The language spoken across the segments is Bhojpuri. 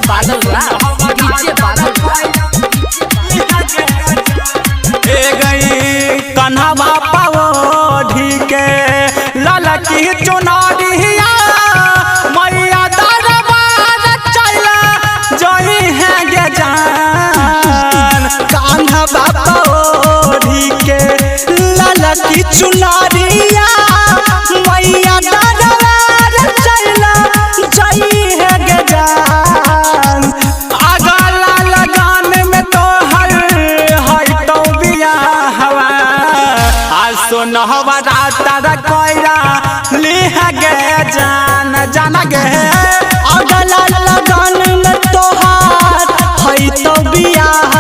बादल डीजे बादल कन्हा बापा ओढ़ी के ललकी चुनरिया मैया दरबार चला जही है गे जान। कान्हा बापा ओढ़ी के ललकी चुनरिया मैया दरबार चला जही है गे जान। अगला लगान में तो हर है तो बिया हवा सुनहवा रात कोयरा लिह गे जान जाना गे। अगला लगन में तोहार है तो बियाह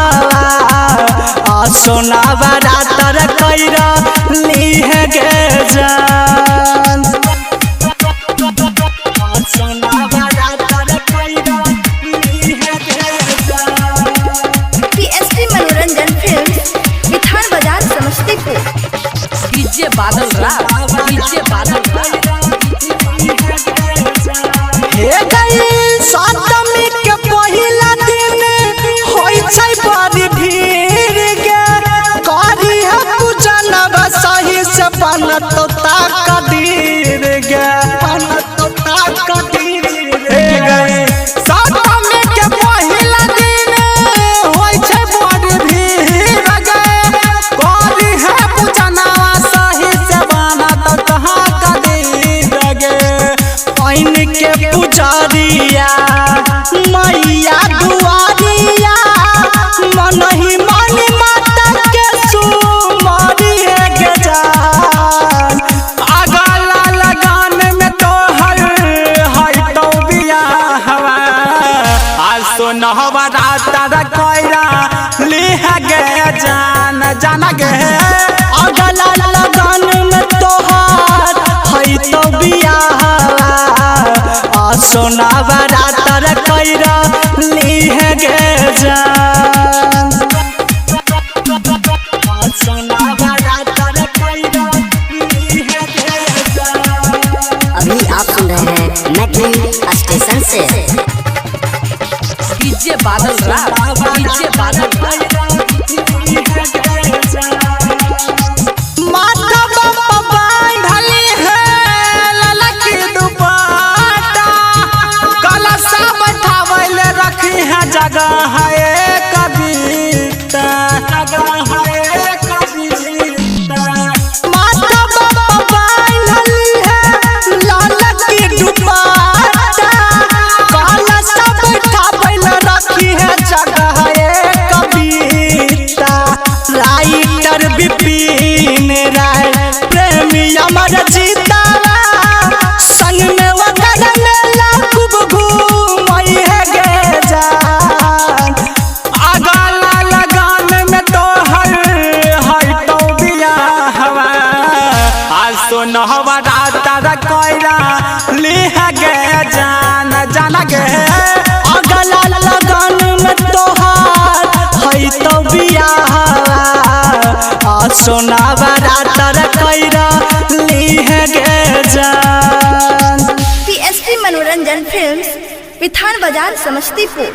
सुनहवा रात कोयरा लिह गे जान। सुनहवा रात कोयरा लिह गे जान। पीएसटी मनोरंजन फिल्म मिठान बाजार समस्तीपुर। डीजे बादल डीजे बादल हे गई सप्तमी के पहिला दिन होई छै बड़ी भीड़ गे। करी है पूजन सही से बनत ताकदीर गे बनत ताकदीर हे गई सप्तमी के पहिला दिन होई छै बड़ी भीड़ गे। करी है पूजन सही से बनत ताकदीर गे। पैन के पुजारिया मैया दुआरिया मन ही मन माता के सुमरी गे जान। अगला लगान में तो हर है तो बियाहवा सुनहवा रात कोयरा लिह गे जान जाना गे। अगला लगान में तोहार है तो बियाहवा सुनहवा रात कोयरा लिह गे जान। सुनहवा रात कोयरा लिह गे जान। अभी आप सुन रहे हैं मैथिली स्टेशन से। डीजे बादल डीजे बादल माथा बाबा बांधली है ललकी दुपट्टा कलशा बैठावल रखी है जगह है कविता जगह है कविता। माथा बाबा बांधली है ललकी दुपट्टा कलशा बैठावल रखी है जगह है कविता। राइटर विपिन राय प्रेमी अमर जीतावा संग में वकर मेला खूब घूमई है गे जान। अगला लगान में तो हर है तो बियाहवा सुनहवा रात कोयरा लिह गे जान जाना गे। अगला लगान में तोहार है तो बियाहवा सुनहवा रात कोयरा लिह गे जान। पीएसटी मनोरंजन फिल्म मिठान बाजार समस्तीपुर।